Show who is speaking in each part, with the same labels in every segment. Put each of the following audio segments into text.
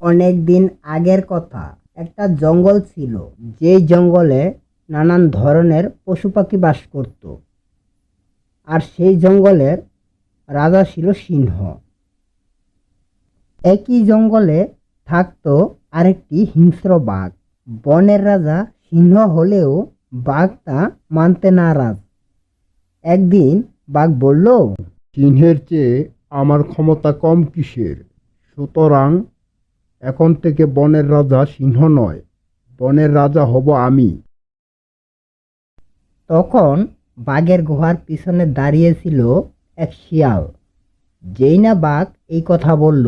Speaker 1: অনেক দিন আগের কথা। একটা জঙ্গল ছিল, যেই জঙ্গলে নানান ধরনের পশু পাখি বাস করত। আর সেই জঙ্গলের রাজা ছিল সিংহ। একই জঙ্গলে থাকতো আরেকটি হিংস্র বাঘ। বনের রাজা সিংহ হলেও বাঘ তা মানতে নারাজ। একদিন বাঘ বলল,
Speaker 2: সিংহের চেয়ে আমার ক্ষমতা কম কিসের? সুতরাং এখন থেকে বনের রাজা সিংহ নয়, বনের রাজা হব আমি।
Speaker 1: তখন বাঘের গুহার পিছনে দাঁড়িয়েছিল এক শিয়াল। যেই না বাঘ এই কথা বলল,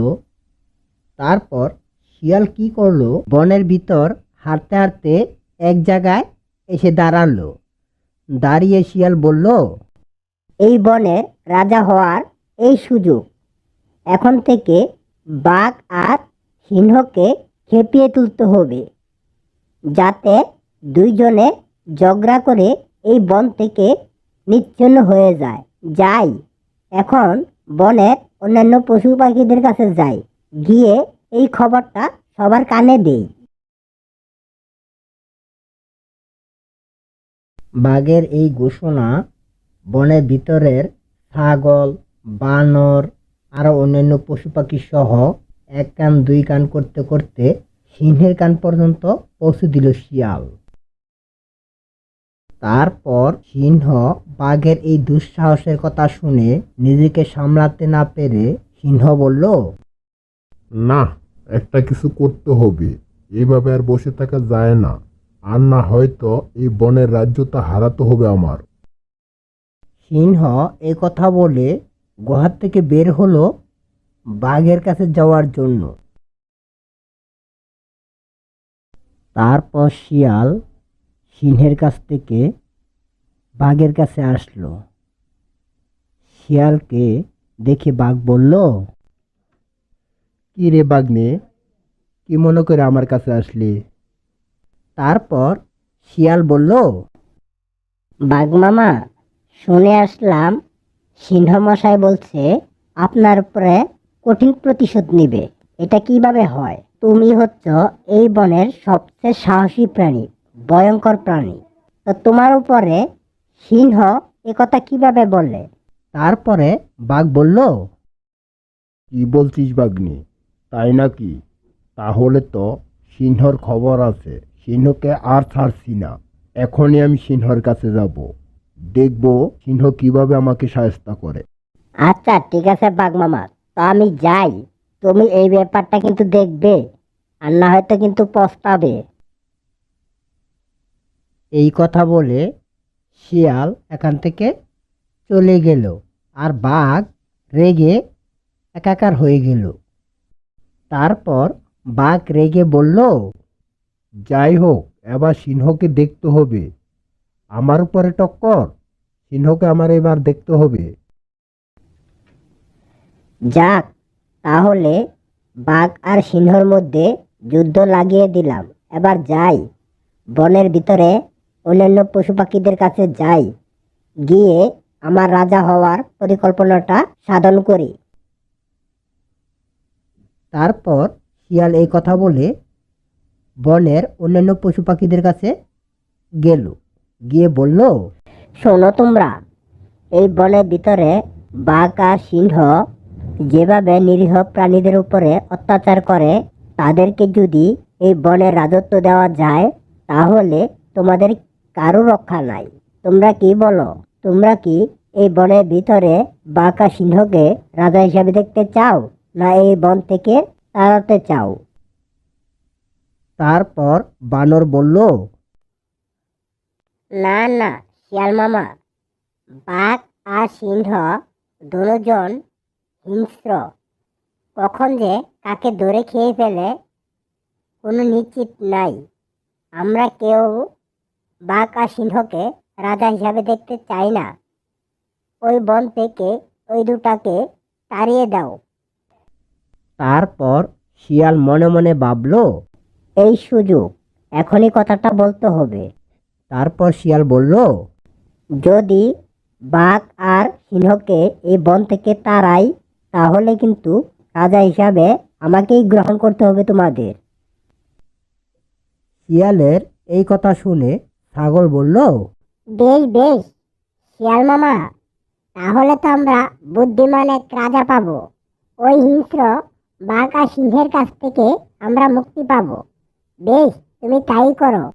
Speaker 1: তারপর শিয়াল কি করলো, বনের ভিতর হাঁটতে হাঁটতে এক জায়গায় এসে দাঁড়ালো। দাঁড়িয়ে শিয়াল বলল,
Speaker 3: এই বনের রাজা হওয়ার এই সুযোগ। এখন থেকে বাঘ আর সিংহকে খেপিয়ে তুলতে হবে, যাতে দুইজনে ঝগড়া করে এই বন থেকে নিচ্ছিন্ন হয়ে যায়। যাই, এখন বনের অন্যান্য পশু পাখিদের কাছে যাই, গিয়ে এই খবরটা সবার কানে দেই।
Speaker 1: বাঘের এই ঘোষণা বনের ভিতরের ছাগল, বানর আরো অন্যান্য পশু পাখি সহ এক কান দুই কান করতে করতে সিংহের কান পর্যন্ত পৌঁছে দিল শিয়াল। তারপর সিংহ বাঘের এই দুঃসাহসের কথা শুনে নিজেকে সামলাতে না পেরে সিংহ বলল,
Speaker 2: না, একটা কিছু করতে হবে। এইভাবে আর বসে থাকা যায় না। আর না হয়তো এই বনের রাজ্যটা হারাতে হবে আমার।
Speaker 1: সিংহ এই কথা বলে গুহার থেকে বের হলো বাঘের কাছে যাওয়ার জন্য। তারপর শিয়াল সিংহের কাছ থেকে বাঘের কাছে আসলো। শিয়ালকে দেখে বাঘ বলল,
Speaker 2: কি রে বাগ্নে, কি মনে করে আমার কাছে আসলি?
Speaker 1: তারপর শিয়াল বলল,
Speaker 3: বাঘ মামা, শুনে আসলাম সিংহ মশাই বলছে আপনার উপরে কঠিন প্রতিশোধ নিবে। এটা কিভাবে হয়? তুমি হচ্ছ এই বনের সবচেয়ে সাহসী প্রাণী, ভয়ঙ্কর প্রাণী। তো তোমার উপরে সিংহ কথা কিভাবে বললে?
Speaker 1: তারপরে বাঘ বলল,
Speaker 2: কি বলছিস বাগ্নে, তাই নাকি? তাহলে তো সিংহর খবর আছে। সিংহকে আর ছাড়ছি না। এখনই আমি সিংহর কাছে যাব, দেখব সিংহ কিভাবে আমাকে সাহায্য করে।
Speaker 3: আচ্ছা ঠিক আছে বাঘ মামা, তো আমি যাই। তুমি এই ব্যাপারটা কিন্তু দেখবে, আর না হয়তো কিন্তু পস্তাবে।
Speaker 1: এই কথা বলে শিয়াল এখান থেকে চলে গেল। আর বাঘ রেগে একাকার হয়ে গেল। তারপর বাঘ রেগে বলল,
Speaker 2: যাই হোক, এবার সিংহকে দেখতে হবে। আমার উপরে টক্কর, সিংহকে আমার এবার দেখতে হবে।
Speaker 3: যাক, তাহলে বাঘ আর সিংহর মধ্যে যুদ্ধ লাগিয়ে দিলাম। এবার যাই, বনের ভিতরে অন্যান্য পশু পাখিদের কাছে যাই, গিয়ে আমার রাজা হওয়ার পরিকল্পনাটা সাধন করি।
Speaker 1: তারপর শিয়াল এই কথা বলে বনের অন্যান্য পশু পাখিদের কাছে গেল। গিয়ে বলল,
Speaker 3: শোনো তোমরা, এই বনের ভিতরে বাঘ আর সিংহ যেভাবে নিরীহ প্রাণীদের উপরে অত্যাচার করে, তাদেরকে যদি এই বনের রাজত্ব দেওয়া যায়, তাহলে তোমাদের কারো রক্ষা নাই। তোমরা কি বলো? তোমরা কি এই বনের ভিতরে বাঘ আর সিংহকে রাজা হিসাবে দেখতে চাও, না এই বন থেকে তাড়াতে চাও?
Speaker 1: তারপর বানর বলল,
Speaker 3: না না শিয়াল মামা, বাঘ আর সিংহ দুজন হিংস্র। কখন যে কাকে ধরে খেয়ে ফেলে কোনো নিশ্চিত নাই। আমরা কেউ বাঘ আর সিংহকে রাজা হিসাবে দেখতে চাই না। ওই বন থেকে ওই দুটাকে তাড়িয়ে দাও।
Speaker 1: তারপর শিয়াল মনে মনে ভাবল,
Speaker 3: এই সুযোগ, এখনই কথাটা বলতে হবে।
Speaker 1: তারপর শিয়াল বলল,
Speaker 3: যদি বাঘ আর সিংহকে এই বন থেকে তাড়াই, তাহলে কিন্তু রাজা হিসাবে আমাকেই গ্রহণ করতে হবে তোমাদের।
Speaker 1: শিয়ালের এই কথা শুনে ছাগল বলল,
Speaker 4: বেশ বেশ শিয়াল মামা, তাহলে তো আমরা বুদ্ধিমান এক রাজা পাবো। ওই হিংস্র বাঘ আর সিংহের কাছ থেকে আমরা মুক্তি পাবো। বেশ, তুমি তাই করো।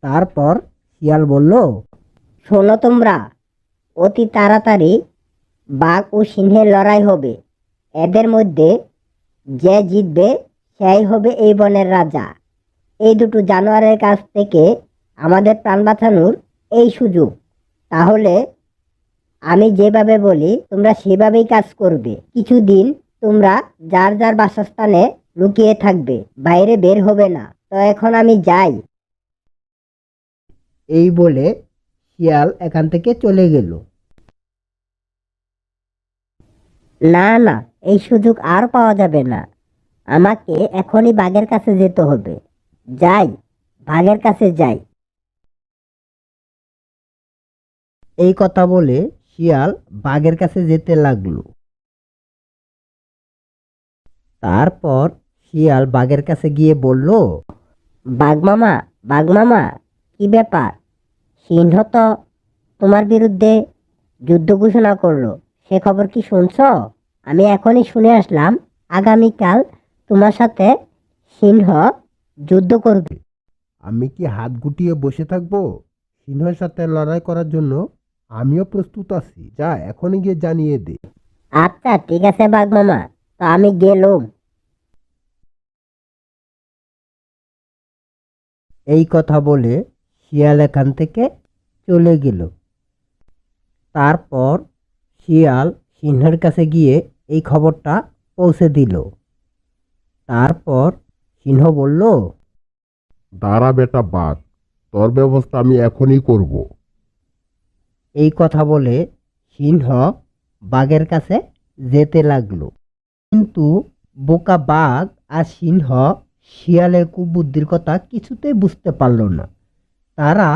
Speaker 1: তারপর শিয়াল বলল,
Speaker 3: শোনো তোমরা, অতি তাড়াতাড়ি বাঘ ও সিংহের লড়াই হবে। এদের মধ্যে যে জিতবে সেই হবে এই বনের রাজা। এই দুটো জানোয়ারের কাছ থেকে আমাদের প্রাণ বাঁচানোর এই সুযোগ। তাহলে আমি যেভাবে বলি তোমরা সেভাবেই কাজ করবে। কিছুদিন তোমরা যার যার বাসস্থানে লুকিয়ে থাকবে, বাইরে বের হবে না। তো এখন আমি যাই।
Speaker 1: এই বলে শিয়াল এখান থেকে চলে গেল।
Speaker 3: না না, এই সুযোগ আর পাওয়া যাবে না। আমাকে এখনই বাঘের কাছে যেতে হবে। যাই, বাঘের কাছে যাই।
Speaker 1: এই কথা বলে শিয়াল বাঘের কাছে যেতে লাগলো। তারপর শিয়াল বাঘের কাছে গিয়ে বলল,
Speaker 3: বাঘ মামা, বাঘ মামা, কি ব্যাপার? সিংহ তো তোমার বিরুদ্ধে যুদ্ধ ঘোষণা করলো, সে খবর কি শুনছো? আমি এখনই শুনে আসলাম আগামীকাল তোমার সাথে সিংহ যুদ্ধ করবে।
Speaker 2: আমি কি হাত গুটিয়ে বসে থাকবো? সিংহের সাথে লড়াই করার জন্য আমিও প্রস্তুত আছি। যা, এখনই গিয়ে জানিয়ে দে।
Speaker 3: আচ্ছা ঠিক আছে বাঘ মামা, তো আমি গেলুম।
Speaker 1: এই কথা বলে শিয়াল এখান থেকে চলে গেল। তারপর শিয়াল সিংহের কাছে গিয়ে এই খবরটা পৌঁছে দিল। তারপর সিংহ বলল,
Speaker 2: দাঁড়া বেটা বাঘ, তোর ব্যবস্থা আমি এখনই করব।
Speaker 1: এই কথা বলে সিংহ বাঘের কাছে যেতে লাগলো। কিন্তু বোকা বাঘ আর সিংহ শিয়ালের কুবুদ্ধির কথা কিছুতেই বুঝতে পারল না। তারা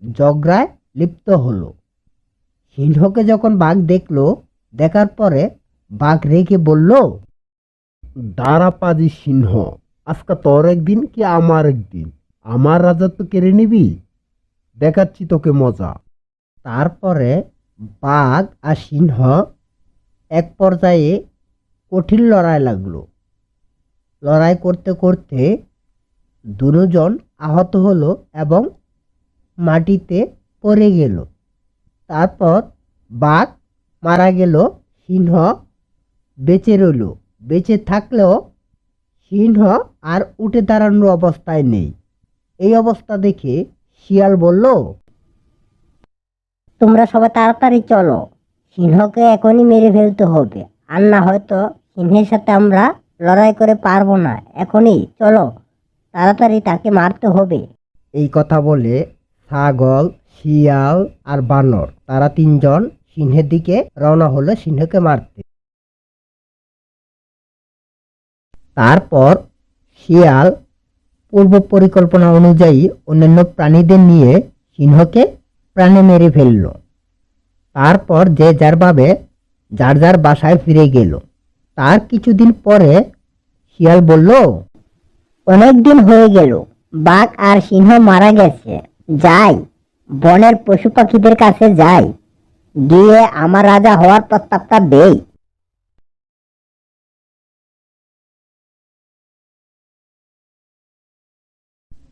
Speaker 1: ঝগড়ায় লিপ্ত হলো। সিংহকে যখন বাঘ দেখলো, দেখার পরে বাঘ রেগে বলল,
Speaker 2: দাঁড়া পাজি সিংহ, আজকে তোর একদিন কি আমার একদিন। আমার রাজত্ব কেড়ে নিবি? দেখাচ্ছি তোকে মজা।
Speaker 1: তারপরে বাঘ আর সিংহ এক পর্যায়ে কঠিন লড়াই লাগলো। লড়াই করতে করতে দুজন আহত হলো এবং মাটিতে পড়ে গেল। তারপর বাঘ মারা গেল, সিংহ বেঁচে রইল। বেঁচে থাকলেও সিংহ আর উঠে দাঁড়ানোর অবস্থায় নেই। এই অবস্থা দেখে শিয়াল বলল,
Speaker 3: তোমরা সবাই তাড়াতাড়ি চলো, সিংহকে এখনই মেরে ফেলতে হবে। আর না হয়তো সিংহের সাথে আমরা লড়াই করে পারবো না। এখনই চলো, তাড়াতাড়ি তাকে মারতে হবে।
Speaker 1: এই কথা বলে ছাগল, শিয়াল আর বানর তারা তিনজন সিংহের দিকে রওনা হলো সিংহকে মারতে। তারপর শিয়াল পূর্ব পরিকল্পনা অনুযায়ী অন্যান্য প্রাণীদের নিয়ে সিংহকে প্রাণে মেরে ফেলল। তারপর যে যার ভাবে যার যার বাসায় ফিরে গেল। তার কিছুদিন পরে শিয়াল বলল,
Speaker 3: অনেকদিন হয়ে গেল, বাঘ আর সিংহ মারা গেছে। যাই, বনের পশু পাখিদের কাছে যাই, গিয়ে আমার রাজা হওয়ার প্রস্তাবটা দেই।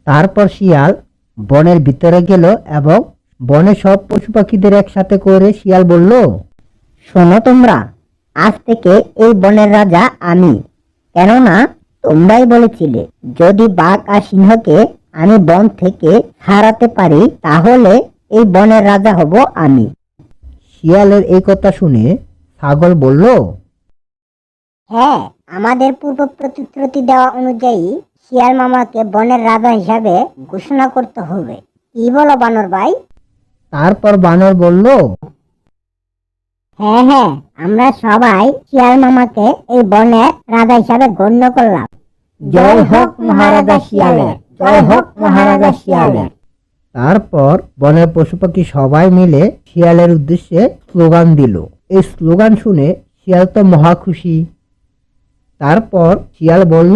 Speaker 1: তারপর শিয়াল বনের ভিতরে গেল এবং বনের সব পশু পাখিদের একসাথে করে শিয়াল বলল,
Speaker 3: শোনো তোমরা, আজ থেকে এই বনের রাজা আমি। কেননা তোমরাই বলেছিলে যদি বাঘ আর সিংহকে আমি বন থেকে হারাতে পারি তাহলে এই বনের রাজা হব আমি।
Speaker 1: শিয়ালের এই কথা শুনে ছাগল বলল,
Speaker 4: হ্যাঁ, আমাদের পূর্ব প্রতিশ্রুতি দেওয়া অনুযায়ী শিয়াল মামাকে বনের রাজা হিসাবে ঘোষণা করতে হবে। কি বলো বানর ভাই?
Speaker 1: তারপর বানর বলল,
Speaker 4: হ্যাঁ হ্যাঁ, আমরা সবাই শিয়াল মামাকে এই বনের রাজা হিসাবে গণ্য করলাম। জয় হোক মহারাজা শিয়ালের, জয় হোক মহারাজা শিয়ালের।
Speaker 1: তারপর বনের পশু পাখি সবাই মিলে শিয়ালের উদ্দেশ্যে স্লোগান দিল। এই স্লোগান শুনে শিয়াল তো মহা খুশি। তারপর শিয়াল বলল,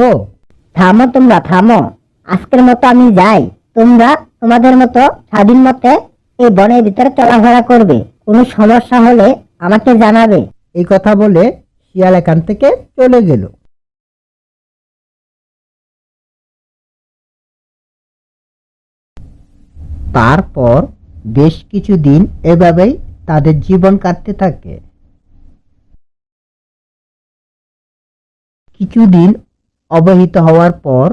Speaker 3: থামো তোমরা, থামো। আজকের মতো আমি যাই। তোমরা তোমাদের মতো স্বাধীন মতে এই বনের ভিতরে চলাফেরা করবে। কোনো সমস্যা হলে আমাকে জানাবে।
Speaker 1: এই কথা বলে শিয়াল এখান থেকে চলে গেল। তারপর বেশ কিছুদিন এভাবেই তাদের জীবন কাটতে থাকে। কিছুদিন অবহিত হওয়ার পর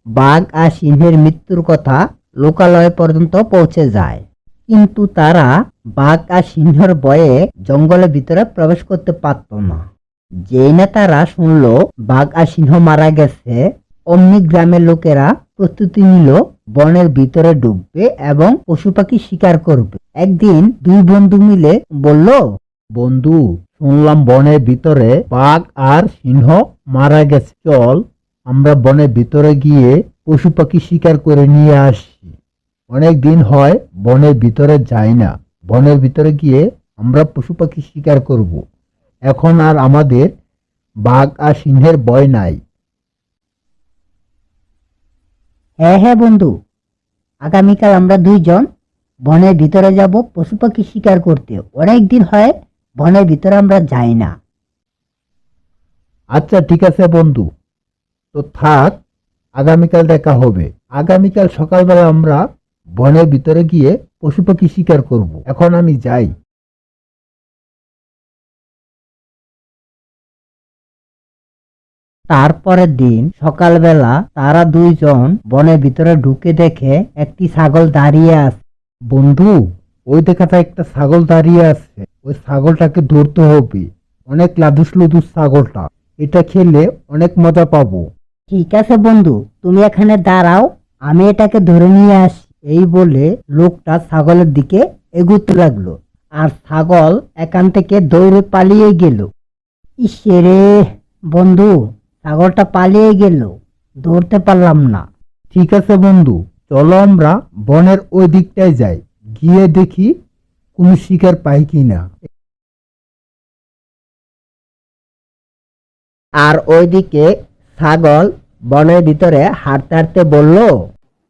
Speaker 1: বাঘ আর সিংহের মৃত্যুর কথা লোকালয় পর্যন্ত পৌঁছে যায়, কিন্তু তারা বাঘ আর সিংহের ভয়ে জঙ্গলের ভিতরে প্রবেশ করতে পারত না। যেই না তারা শুনলো বাঘ আর সিংহ মারা গেছে, অমনি গ্রামের লোকেরা প্রস্তুতি নিল বনের ভিতরে ঢুকবে এবং পশু পাখি শিকার করবে। একদিন দুই বন্ধু মিলে বলল,
Speaker 2: বন্ধু, শুনলাম বনের ভিতরে বাঘ আর সিংহ মারা গেছে। চল আমরা বনের ভিতরে গিয়ে পশু পাখি শিকার করে নিয়ে আসি। অনেক দিন হয় বনের ভিতরে যাই না। বনের ভিতরে গিয়ে আমরা পশু পাখি শিকার করব। এখন আর আমাদের বাঘ আর সিংহের ভয় নাই।
Speaker 1: হ্যাঁ হ্যাঁ বন্ধু, আগামীকাল আমরা দুইজন বনের ভিতরে যাব পশু পাখি শিকার করতে। অনেক দিন হয় বনের ভিতরে আমরা যাই না।
Speaker 2: আচ্ছা ঠিক আছে বন্ধু, তো থাক, আগামীকাল দেখা হবে। আগামীকাল সকালবেলা আমরা বনের ভিতরে গিয়ে পশু পাখি শিকার করব। এখন আমি যাই।
Speaker 1: তারপরের দিন সকালবেলা তারা দুইজন বনের ভিতরে ঢুকে দেখে একটি ছাগল দাঁড়িয়ে আছে।
Speaker 2: বন্ধু, ওই দেখাটা একটা ছাগল দাঁড়িয়ে আছে। ওই ছাগলটাকে ধরতে হবে। অনেক লাদুস লুদুস ছাগলটা, এটা খেলে অনেক মজা পাবো।
Speaker 1: ঠিক আছে বন্ধু, তুমি এখানে দাঁড়াও, আমি এটাকে ধরে নিয়ে আসি। এই বলে লোকটা ছাগলের দিকে এগুতে লাগলো, আর ছাগল এখান থেকে দৌড়ে পালিয়ে গেল। ইসেরে বন্ধু, ছাগলটা পালিয়ে গেল, ধরতে পারলাম না।
Speaker 2: ঠিক আছে বন্ধু, চলো আমরা বনের ওই দিকটায় যাই, গিয়ে দেখি কোনো শিকার পাই কিনা।
Speaker 1: আর ওইদিকে ছাগল বনের ভিতরে হাঁটতে হাঁটতে বলল,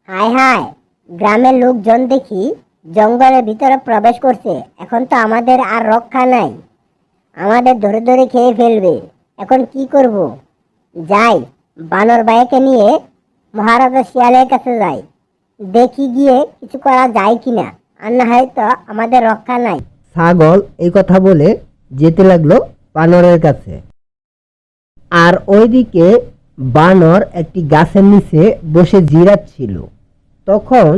Speaker 4: হায় হায়, গ্রামের লোকজন দেখি জঙ্গলের ভিতরে প্রবেশ করছে। এখন তো আমাদের আর রক্ষা নাই, আমাদের ধরে ধরে খেয়ে ফেলবে। এখন কি করব? যাই, বানর ভাইকে নিয়ে মহারাজা শিয়ালের কাছে যাই, দেখি গিয়ে কিছু করা যায় কিনা। আর না হয়তো আমাদের রক্ষা নাই।
Speaker 1: ছাগল এই কথা বলে যেতে লাগলো বানরের কাছে। আর ওইদিকে বানর একটি গাছের নিচে বসে জিরাচ্ছিল। তখন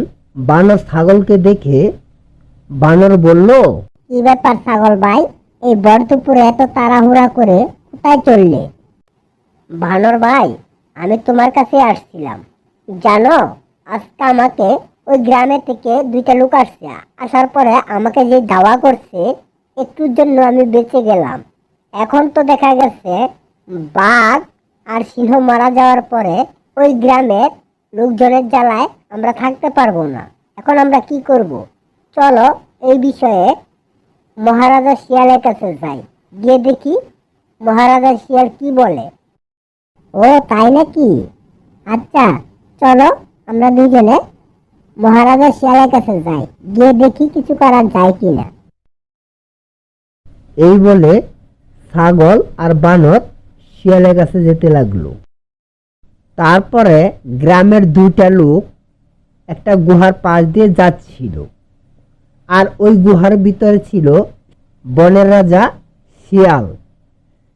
Speaker 1: বানর ছাগলকে দেখে বানর বলল,
Speaker 4: কি ব্যাপার ছাগল ভাই, এই ভর দুপুরে এত তাড়াহুড়া করে কোথায় চললে? বানর ভাই, আমি তোমার কাছে আসছিলাম। জানো, আজকে আমাকে ওই গ্রামে থেকে দুইটা লোক আসছে। আসার পরে আমাকে যে দাওয়া করছে, একটুর জন্য আমি বেঁচে গেলাম। এখন তো দেখা গেছে বাঘ আর সিংহ মারা যাওয়ার পরে ওই গ্রামের লোকজনের জ্বালায় আমরা থাকতে পারবো না। এখন আমরা কি করব? চলো এই বিষয়ে মহারাজা শিয়ালের কাছে যাই, গিয়ে দেখি মহারাজা শিয়াল কি বলে। ও তাই নাকি? আচ্ছা চলো আমরা দুজনে মহারাজা শিয়ালের কাছে যাই, গিয়ে দেখি কিছু করা যায় কিনা।
Speaker 1: এই বলে ছাগল আর বানর শিয়ালের কাছে যেতে লাগলো। তারপরে গ্রামের দুইটা লোক একটা গুহার পাশ দিয়ে যাচ্ছিল, আর ওই গুহার ভিতরে ছিল বনের রাজা শিয়াল।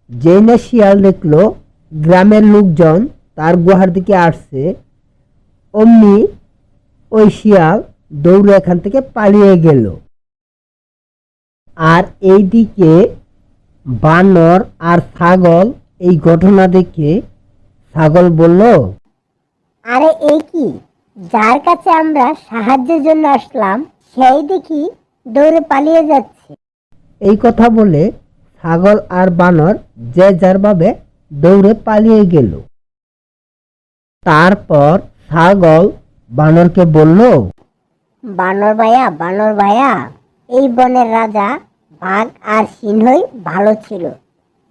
Speaker 1: যেই না শিয়াল দেখলো গ্রামের লোকজন তার গুহার দিকে আসছে, অমনি ওই শিয়াল দৌড়ে এখান থেকে পালিয়ে গেল। আর এইদিকে বানর আর ছাগল এই ঘটনা দেখে ছাগল বলল,
Speaker 4: আরে এই কি, যার কাছে আমরা সাহায্যের জন্য আসলাম সেই দেখি দৌড়ে পালিয়ে যাচ্ছে।
Speaker 1: এই কথা বলে ছাগল আর বানর যে যার ভাবে দৌড়ে পালিয়ে গেল। তারপর ছাগল বানরকে বলল,
Speaker 4: বানর ভাইয়া, এই বনের রাজা বাঘ আর সিংহই ভালো ছিল।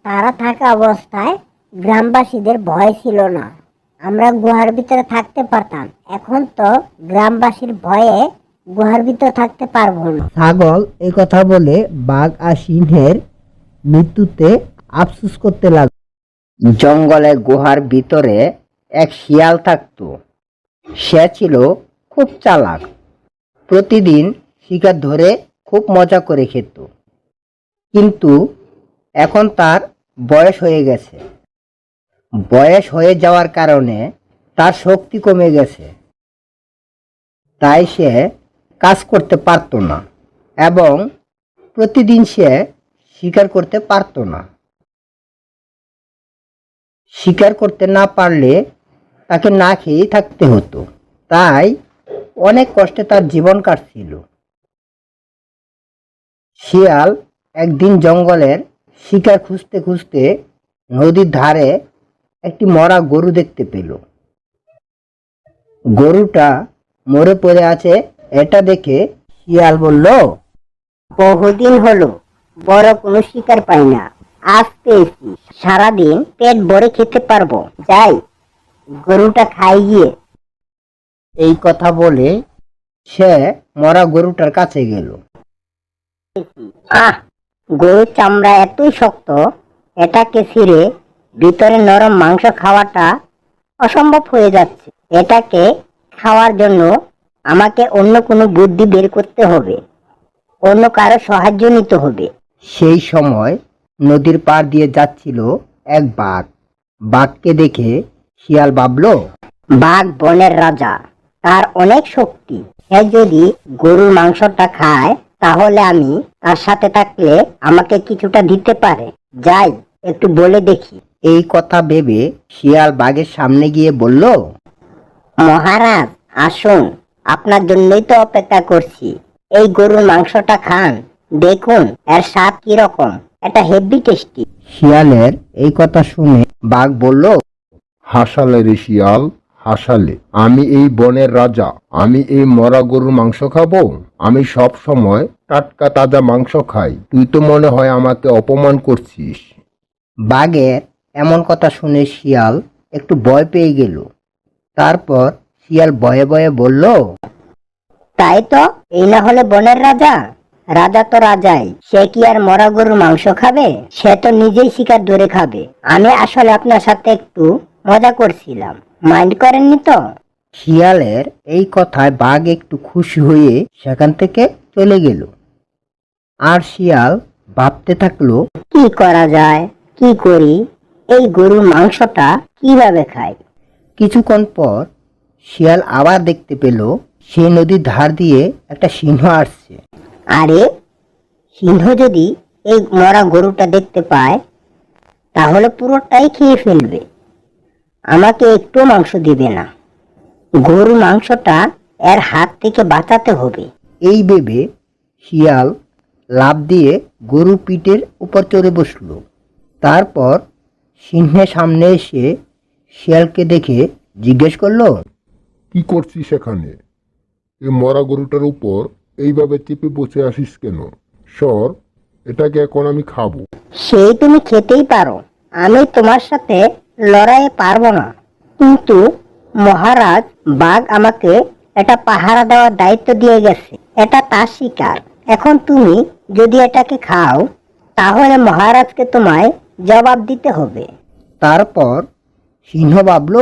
Speaker 4: তারা থাকা অবস্থায় গ্রামবাসীদের ভয় ছিল না, আমরা গুহার ভিতরে থাকতে পারতাম। এখন তো গ্রামবাসীর ভয়ে গুহার ভিতরে থাকতে পারবো না।
Speaker 1: ছাগল এই কথা বলে বাঘ আর সিংহের মৃত্যুতে আফসোস করতে লাগলো। জঙ্গলে গুহার ভিতরে এক শিয়াল থাকতো। সে ছিল খুব চালাক। প্রতিদিন শিকার ধরে খুব মজা করে খেত। কিন্তু এখন তার বয়স হয়ে গেছে। বয়স হয়ে যাওয়ার কারণে তার শক্তি কমে গেছে। তাই সে কাজ করতে পারত না এবং প্রতিদিন সে শিকার করতে পারত না। শিকার করতে না পারলে তাকে না খেয়েই থাকতে হতো। তাই অনেক কষ্টে তার জীবন কাটছিল। শিয়াল একদিন জঙ্গলের শিকার খুঁজতে খুঁজতে নদীর ধারে একটি মরা গরু দেখতে পেল। গরুটা মরে পড়ে আছে। এটা দেখে শিয়াল বলল,
Speaker 3: বহুদিন হলো বড় কোনো শিকার পাই না, আজ পেয়েছি। সারাদিন পেট ভরে খেতে পারবো, যাই গরুটা খাই গিয়ে।
Speaker 1: এই কথা বলে সে মরা গরুটার কাছে গেল।
Speaker 3: আহ, গরুর চামড়া এতই শক্ত, এটাকে ছিঁড়ে ভিতরে নরম মাংস খাওয়াটা অসম্ভব হয়ে যাচ্ছে। এটাকে খাওয়ার জন্য আমাকে অন্য কোনো বুদ্ধি বের করতে হবে, অন্য কারো সাহায্য নিতে হবে।
Speaker 1: সেই সময় নদীর পার দিয়ে যাচ্ছিল এক বাঘ। বাঘকে দেখে শিয়াল ভাবল,
Speaker 3: বাঘ বনের রাজা, তার অনেক শক্তি। সে যদি গরুর মাংসটা খায় তাহলে আমি তার সাথে থাকলে আমাকে কিছুটা দিতে পারে। যাই একটু বলে দেখি।
Speaker 1: এই কথা ভেবে শিয়াল বাঘের সামনে গিয়ে বলল,
Speaker 3: মহারাজ আসুন, আপনার জন্যই তো অপেক্ষা করছি। এই গরুর মাংসটা খান, দেখুন এর স্বাদ কিরকম। এটা হেভি টেস্টি।
Speaker 1: শিয়ালের এই কথা শুনে বাঘ বলল,
Speaker 2: হাসালে রে শিয়াল, হাসালে। আমি এই বনের রাজা, আমি এই মরা গরুর মাংস খাবো? আমি সব সময় টাটকা তাজা মাংস খাই। তুই তো মনে হয় আমাকে অপমান করছিস।
Speaker 1: বাঘের এমন কথা শুনে শিয়াল একটু ভয় পেয়ে গেল। তারপর শিয়াল ভয়ে ভয়ে বলল,
Speaker 3: তাই তো, এই না হলে বনের রাজা? রাজা তো রাজাই, সে কি আর মরা গরুর মাংস খাবে? সে তো নিজেই শিকার ধরে খাবে। আমি আসলে আপনার সাথে একটু মজা করছিলাম, মাইন্ড করেননি তো?
Speaker 1: শিয়ালের এই কথায় বাঘ একটু খুশি হয়ে সেখান থেকে চলে গেল। আর শিয়াল ভাবতে থাকলো,
Speaker 3: কি করা যায়, কি করি, এই গরুর মাংসটা কিভাবে খাই?
Speaker 1: কিছুক্ষণ পর শিয়াল আবার দেখতে পেল সেই নদীর ধার দিয়ে একটা সিংহ আসছে।
Speaker 3: আরে, সিংহ যদি এই মরা গরুটা দেখতে পায় তাহলে পুরোটাই খেয়ে ফেলবে, আমাকে একটু মাংস দিবে না। গরু মাংসটা এর হাত থেকে বাঁচাতে হবে।
Speaker 1: এই ভেবে শিয়াল লাফ দিয়ে গরুর পিঠের উপর চড়ে বসল। তারপর সিংহের সামনে এসে শিয়ালকে দেখে জিজ্ঞেস করলো,
Speaker 2: কি করছিস এখানে? এই মরা গরুটার উপর এইভাবে চেপে বসে আসিস কেন? সর, এটাকে এখন আমি খাবো।
Speaker 3: সেই তুমি খেতেই পারো, আমি তোমার সাথে লড়াইয়ে পারবো না। কিন্তু মহারাজ, বাঘ আমাকে এটা পাহারা দেওয়ার দায়িত্ব দিয়ে গেছে, এটা তার শিকার। এখন তুমি যদি এটাকে খাও তাহলে মহারাজকে তোমায় জবাব দিতে হবে।
Speaker 1: তারপর সিংহ ভাবল,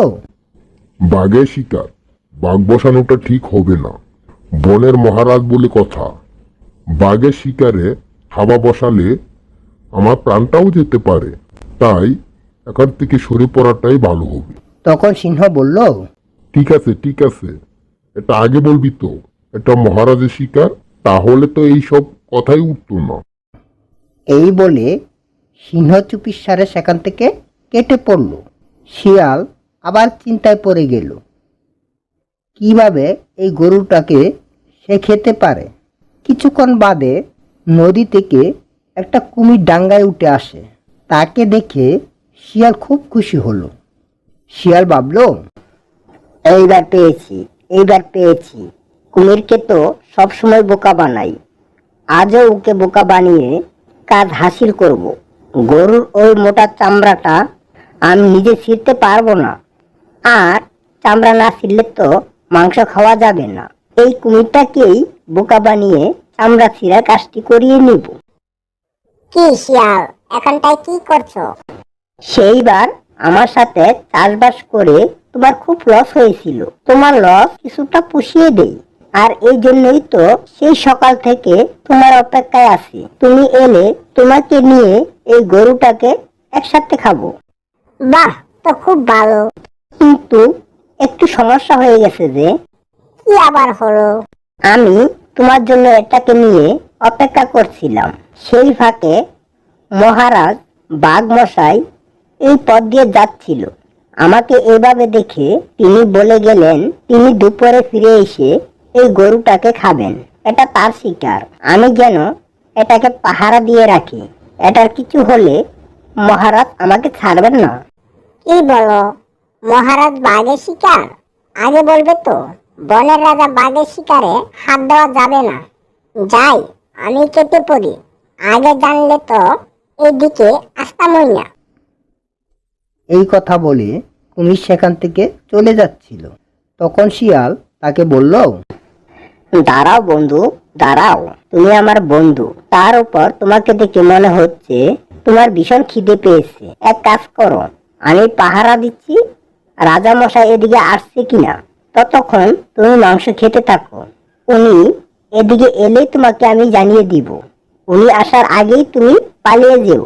Speaker 2: বাঘের শিকার, বাঘ বসানোটা ঠিক হবে না। বনের মহারাজ বলে কথা, বাঘের শিকারে থাবা বসালে আমার প্রাণটাও যেতে পারে। তাই এখান থেকে সরে পড়াটাই ভালো হবে।
Speaker 1: তখন সিংহ বলল,
Speaker 2: ঠিক আছে, ঠিক আছে, এটা আগে বলবি তো, এটা মহারাজের শিকার, তাহলে তো এই সব কথাই উঠতো না।
Speaker 1: এই বলে সিংহ চুপিসারে সেখান থেকে কেটে পড়ল। শিয়াল আবার চিন্তায় পড়ে গেল, কিভাবে এই গরুটাকে সে খেতে পারে। কিছুক্ষণ বাদে নদী থেকে একটা কুমির ডাঙ্গায় উঠে আসে। তাকে দেখে শিয়াল খুব খুশি হলো। শিয়াল ভাবল,
Speaker 3: এইবার পেয়েছি, এইবার পেয়েছি। কুমিরকে তো সবসময় বোকা বানাই, আজও ওকে বোকা বানিয়ে কাজ হাসিল করব। গরুর ওই মোটা চামড়াটা আমি নিজে ছিঁড়তে পারবো না, আর চামড়া না ছিঁড়লে তো মাংস খাওয়া যাবে না। এই কুমিরটাকেই বোকা বানিয়ে চামড়া ছিঁড়ার কাজটি করিয়ে নিব।
Speaker 4: কি শিয়াল, এখানটায় কি করছো?
Speaker 3: সেইবার আমার সাথে চাষবাস করে তোমার খুব লস হয়েছিল, তোমার লস কিছুটা পুষিয়ে দেই। আর এই জন্যই তো সেই সকাল থেকে তোমার অপেক্ষায় আছি। তুমি এলে তোমাকে নিয়ে এই গরুটাকে একসাথে খাবো।
Speaker 4: বাহ, তো খুব ভালো।
Speaker 3: কিন্তু একটু সমস্যা হয়ে গেছে যে
Speaker 4: কি আবার হলো?
Speaker 3: আমি তোমার জন্য এটাকে নিয়ে অপেক্ষা করছিলাম। সেই ফাঁকে মহারাজ বাঘ মশাই এই পথ দিয়ে যাচ্ছিল। আমাকে এভাবে দেখে তিনি বলে গেলেন তিনি দুপুরে ফিরে এসে এই গরুটাকে খাবেন। এটা তার শিকার, আমি যেন এটাকে পাহারা দিয়ে রাখি। এটার কিছু হলে মহারাজ আমাকে ছাড়বেন না।
Speaker 4: কি বলো, মহারাজ বাঘের শিকার? আগে বলবে তো, বনের রাজা বাঘের শিকারে হাত দেওয়া যাবে না। যাই, আমি কেটে পড়ি। আগে জানলে তো এইদিকে আসতামই না।
Speaker 1: এই কথা বলে কুমির সেখান থেকে চলে যাচ্ছিল। তখন শিয়াল তাকে বলল,
Speaker 3: দাঁড়াও বন্ধু, দাঁড়াও। তুমি আমার বন্ধু, তার উপর তোমাকে দেখে মনে হচ্ছে তোমার ভীষণ খিদে পেয়েছে। এক কাজ করো, আমি পাহারা দিচ্ছি, রাজা মশাই এদিকে আসছে কিনা ততক্ষণ তুমি মাংস খেতে থাকো। উনি এদিকে এলেই তোমাকে আমি জানিয়ে দিব। উনি আসার আগেই তুমি পালিয়ে যেও।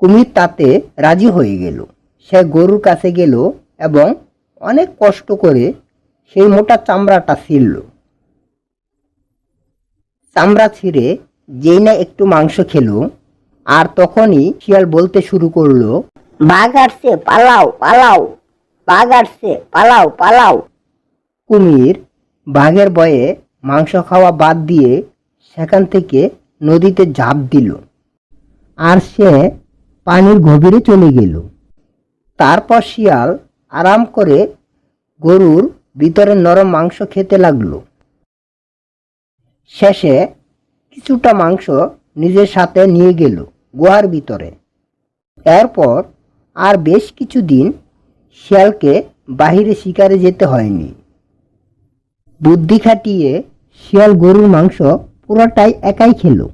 Speaker 1: কুমির তাতে রাজি হয়ে গেল। সে গরুর কাছে গেল এবং অনেক কষ্ট করে সেই মোটা চামড়াটা ছিঁড়ল। চামড়া ছিঁড়ে যেই না একটু মাংস খেলো, আর তখনই শিয়াল বলতে শুরু করলো,
Speaker 3: বাঘ আসছে, পালাও পালাও, বাঘ আসছে, পালাও পালাও।
Speaker 1: কুমির বাঘের ভয়ে মাংস খাওয়া বাদ দিয়ে সেখান থেকে নদীতে ঝাঁপ দিল, আর সে পানির গভীরে চলে গেল। তারপর শিয়াল আরাম করে গরুর ভিতরে নরম মাংস খেতে লাগলো। শেষে কিছুটা মাংস নিজের সাথে নিয়ে গেল গুহার ভিতরে। এরপর আর বেশ কিছুদিন শিয়ালকে বাহিরে শিকারে যেতে হয়নি। বুদ্ধি খাটিয়ে শিয়াল গরুর মাংস পুরোটাই একাই খেলো।